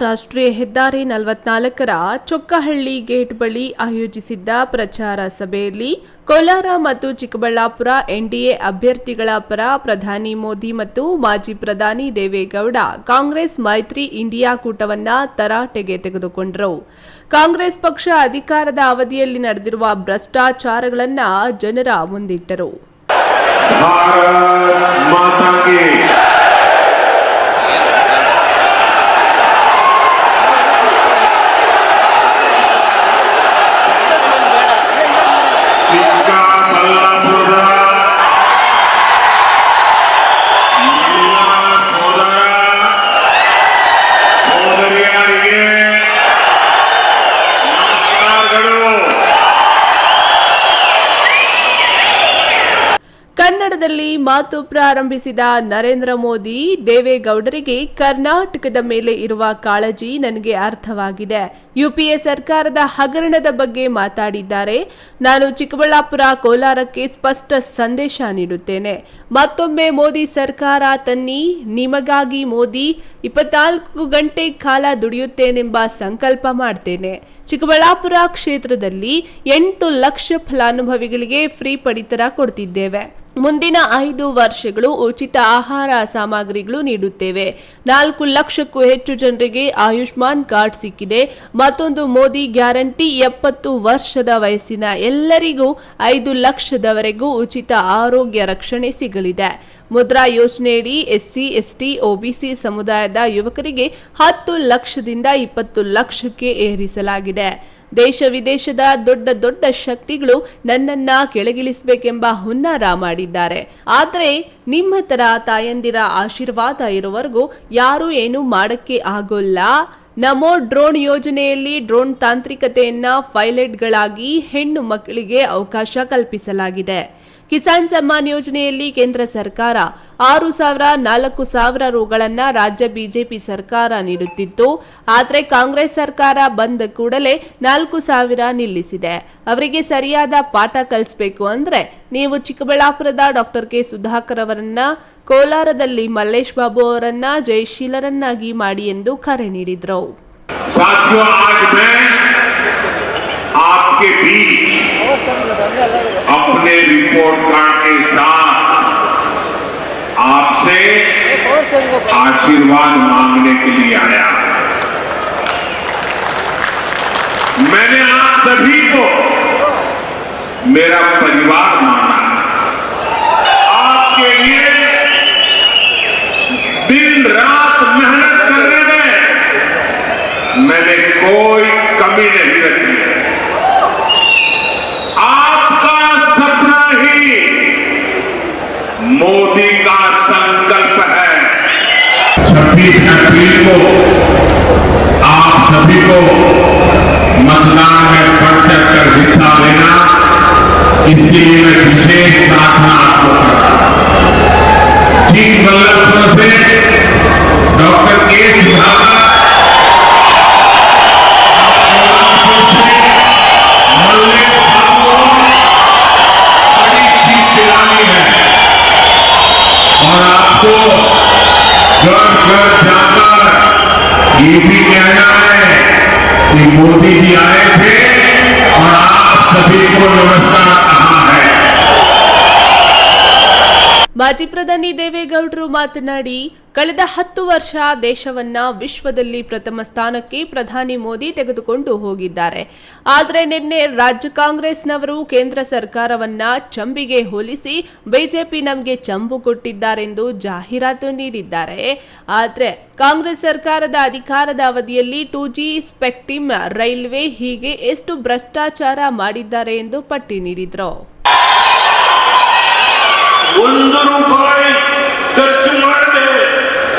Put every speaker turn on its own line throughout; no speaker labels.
ರಾಷ್ಟ್ರೀಯ ಹೆದ್ದಾರಿ 44ರ ಚೊಕ್ಕಹಳ್ಳಿ ಗೇಟ್ ಬಳಿ ಆಯೋಜಿಸಿದ್ದ ಪ್ರಚಾರ ಸಭೆಯಲ್ಲಿ ಕೋಲಾರ ಮತ್ತು ಚಿಕ್ಕಬಳ್ಳಾಪುರ ಎನ್ಡಿಎ ಅಭ್ಯರ್ಥಿಗಳ ಪರ ಪ್ರಧಾನಿ ಮೋದಿ ಮತ್ತು ಮಾಜಿ ಪ್ರಧಾನಿ ದೇವೇಗೌಡ ಕಾಂಗ್ರೆಸ್ ಮೈತ್ರಿ ಇಂಡಿಯಾ ಕೂಟವನ್ನ ತರಾಟೆಗೆ ತೆಗೆದುಕೊಂಡರು. ಕಾಂಗ್ರೆಸ್ ಪಕ್ಷ ಅಧಿಕಾರದ ಅವಧಿಯಲ್ಲಿ ನಡೆದಿರುವ ಭ್ರಷ್ಟಾಚಾರಗಳನ್ನು ಜನರ ಮುಂದಿಟ್ಟರು. ಕನ್ನಡದಲ್ಲಿ ಮಾತು ಪ್ರಾರಂಭಿಸಿದ ನರೇಂದ್ರ ಮೋದಿ, ದೇವೇಗೌಡರಿಗೆ ಕರ್ನಾಟಕದ ಮೇಲೆ ಇರುವ ಕಾಳಜಿ ನನಗೆ ಅರ್ಥವಾಗಿದೆ. ಯುಪಿಎ ಸರ್ಕಾರದ ಹಗರಣದ ಬಗ್ಗೆ ಮಾತಾಡಿದ್ದಾರೆ. ನಾನು ಚಿಕ್ಕಬಳ್ಳಾಪುರ, ಕೋಲಾರಕ್ಕೆ ಸ್ಪಷ್ಟ ಸಂದೇಶ ನೀಡುತ್ತೇನೆ. ಮತ್ತೊಮ್ಮೆ ಮೋದಿ ಸರ್ಕಾರ ತನ್ನಿ. ನಿಮಗಾಗಿ ಮೋದಿ 24 ಗಂಟೆ ಕಾಲ ದುಡಿಯುತ್ತೇನೆಂಬ ಸಂಕಲ್ಪ ಮಾಡ್ತೇನೆ. ಚಿಕ್ಕಬಳ್ಳಾಪುರ ಕ್ಷೇತ್ರದಲ್ಲಿ 8 ಲಕ್ಷ ಫಲಾನುಭವಿಗಳಿಗೆ ಫ್ರೀ ಪಡಿತರ ಕೊಡ್ತಿದ್ದೇವೆ. ಮುಂದಿನ 5 ವರ್ಷಗಳು ಉಚಿತ ಆಹಾರ ಸಾಮಗ್ರಿಗಳು ನೀಡುತ್ತೇವೆ. 4 ಲಕ್ಷಕ್ಕೂ ಹೆಚ್ಚು ಜನರಿಗೆ ಆಯುಷ್ಮಾನ್ ಕಾರ್ಡ್ ಸಿಕ್ಕಿದೆ. ಮತ್ತೊಂದು ಮೋದಿ ಗ್ಯಾರಂಟಿ, 70 ವರ್ಷದ ವಯಸ್ಸಿನ ಎಲ್ಲರಿಗೂ 5 ಲಕ್ಷದವರೆಗೂ ಉಚಿತ ಆರೋಗ್ಯ ರಕ್ಷಣೆ ಸಿಗಲಿದೆ. ಮುದ್ರಾ ಯೋಜನೆಯಡಿ ಎಸ್ಸಿ, ಎಸ್ಟಿ, ಒಬಿಸಿ ಸಮುದಾಯದ ಯುವಕರಿಗೆ 10 ಲಕ್ಷದಿಂದ 20 ಲಕ್ಷಕ್ಕೆ ಏರಿಸಲಾಗಿದೆ. ದೇಶ ವಿದೇಶದ ದೊಡ್ಡ ಶಕ್ತಿಗಳು ನನ್ನನ್ನ ಕೆಳಗಿಳಿಸಬೇಕೆಂಬ ಹುನ್ನಾರ ಮಾಡಿದ್ದಾರೆ. ಆದರೆ ನಿಮ್ಮ ತರ ತಾಯಂದಿರ ಆಶೀರ್ವಾದ ಇರುವವರೆಗೂ ಯಾರು ಏನು ಮಾಡಕ್ಕೆ ಆಗೋಲ್ಲ. ನಮೋ ಡ್ರೋನ್ ಯೋಜನೆಯಲ್ಲಿ ಡ್ರೋನ್ ತಾಂತ್ರಿಕತೆಯನ್ನ ಪೈಲಟ್ಗಳಾಗಿ ಹೆಣ್ಣು ಮಕ್ಕಳಿಗೆ ಅವಕಾಶ ಕಲ್ಪಿಸಲಾಗಿದೆ. ಕಿಸಾನ್ ಸಮ್ಮಾನ್ ಯೋಜನೆಯಲ್ಲಿ ಕೇಂದ್ರ ಸರ್ಕಾರ 6,000, 4,000 ರುಗಳನ್ನು ರಾಜ್ಯ ಬಿಜೆಪಿ ಸರ್ಕಾರ ನೀಡುತ್ತಿತ್ತು. ಆದರೆ ಕಾಂಗ್ರೆಸ್ ಸರ್ಕಾರ ಬಂದ ಕೂಡಲೇ 4,000 ನಿಲ್ಲಿಸಿದೆ. ಅವರಿಗೆ ಸರಿಯಾದ ಪಾಠ ಕಲಿಸಬೇಕು ಅಂದ್ರೆ ನೀವು ಚಿಕ್ಕಬಳ್ಳಾಪುರದ ಡಾಕ್ಟರ್ ಕೆ ಸುಧಾಕರ್ ಅವರನ್ನ, ಕೋಲಾರದಲ್ಲಿ ಮಲ್ಲೇಶ್ ಬಾಬು ಅವರನ್ನ ಜಯಶೀಲರನ್ನಾಗಿ ಮಾಡಿ ಎಂದು ಕರೆ ನೀಡಿದ್ರು.
अपने रिपोर्ट कार्ड के साथ आपसे आशीर्वाद मांगने के लिए आया। मैंने आप सभी को मेरा परिवार माना। आपके लिए दिन रात मेहनत करने में मैंने कोई कमी नहीं रखी। मोदी का संकल्प है। 26 अप्रैल को आप सभी को मतदान में बढ़ चढ़कर हिस्सा लेना, इसके लिए मैं विशेष प्रार्थना आपको करता हूं। ठीक बल्लभपुर से डॉक्टर के सुधाकर, मल्लेश बाबू बड़ी जीत दिलानी है और आपको घर घर जाकर ये भी कहना है कि मोदी जी आए थे और आप सभी को नमस्कार कहा है।
ಮಾಜಿ ಪ್ರಧಾನಿ ದೇವೇಗೌಡರು ಮಾತನಾಡಿ, ಕಳೆದ 10 ವರ್ಷ ದೇಶವನ್ನ ವಿಶ್ವದಲ್ಲಿ ಪ್ರಥಮ ಸ್ಥಾನಕ್ಕೆ ಪ್ರಧಾನಿ ಮೋದಿ ತೆಗೆದುಕೊಂಡು ಹೋಗಿದ್ದಾರೆ. ಆದರೆ ನಿನ್ನೆ ರಾಜ್ಯ ಕಾಂಗ್ರೆಸ್ನವರು ಕೇಂದ್ರ ಸರ್ಕಾರವನ್ನ ಚಂಬಿಗೆ ಹೋಲಿಸಿ ಬಿಜೆಪಿ ನಮಗೆ ಚಂಬು ಕೊಟ್ಟಿದ್ದಾರೆಂದು ಜಾಹೀರಾತು ನೀಡಿದ್ದಾರೆ. ಆದರೆ ಕಾಂಗ್ರೆಸ್ ಸರ್ಕಾರದ ಅಧಿಕಾರದ ಅವಧಿಯಲ್ಲಿ 2G ಸ್ಪೆಕ್ಟ್ರಮ್, ರೈಲ್ವೆ ಹೀಗೆ ಎಷ್ಟು ಭ್ರಷ್ಟಾಚಾರ ಮಾಡಿದ್ದಾರೆ ಎಂದು ಪಟ್ಟಿ ನೀಡಿದ್ರು.
₹1 ಖರ್ಚು ಮಾಡದೆ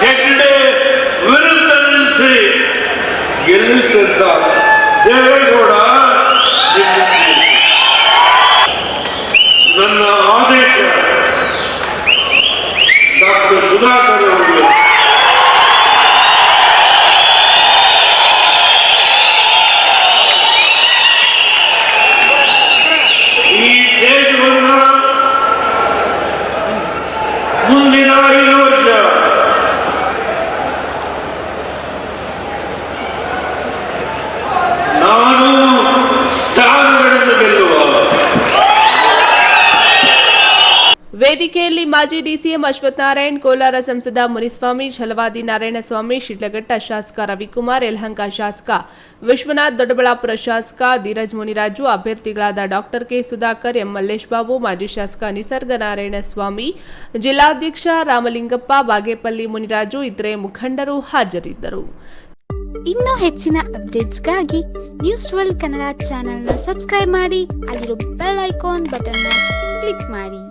ಹೆಗ್ಡೆ ವಿರುದ್ಧ ನಿಲ್ಲಿಸಿ ಗೆಲ್ಲಿಸಿದ್ದ ದೇವೇಗೌಡ ನನ್ನ ಆದೇಶ ಡಾಕ್ಟರ್ ಸುಧಾಕರ್ ಅವರಿಗೆ ಈ ದೇಶವನ್ನ ಮುಂದಿನ 5 ವರ್ಷ
ವೇದಿಕೆಯಲ್ಲಿ ಮಾಜಿ ಡಿಸಿಎಂ ಅಶ್ವಥ್ ನಾರಾಯಣ್, ಕೋಲಾರ ಸಂಸದ ಮುನಿಸ್ವಾಮಿ, ಛಲವಾದಿ ನಾರಾಯಣಸ್ವಾಮಿ, ಶಿಡ್ಲಘಟ್ಟ ಶಾಸಕ ರವಿಕುಮಾರ್, ಯಲಹಂಕ ಶಾಸಕ ವಿಶ್ವನಾಥ್, ದೊಡ್ಡಬಳ್ಳಾಪುರ ಶಾಸಕ ಧೀರಜ್ ಮುನಿರಾಜು, ಅಭ್ಯರ್ಥಿಗಳಾದ doctor K Sudhakar, M Mallesh Babu, ಮಾಜಿ ಶಾಸಕ ನಿಸರ್ಗ ನಾರಾಯಣಸ್ವಾಮಿ, ಜಿಲ್ಲಾಧ್ಯಕ್ಷ ರಾಮಲಿಂಗಪ್ಪ, ಬಾಗೇಪಲ್ಲಿ ಮುನಿರಾಜು ಇತರೆ ಮುಖಂಡರು ಹಾಜರಿದ್ದರು.
ಇನ್ನೂ ಹೆಚ್ಚಿನ ಅಪ್ಡೇಟ್ಸ್ಗಾಗಿ ನ್ಯೂಸ್ 12 ಕನ್ನಡ ಚಾನೆಲ್ನ ಸಬ್ಸ್ಕ್ರೈಬ್ ಮಾಡಿ, ಅಲ್ಲಿರೋ ಬೆಲ್ ಐಕಾನ್ ಬಟನ್ನ ಕ್ಲಿಕ್ ಮಾಡಿ.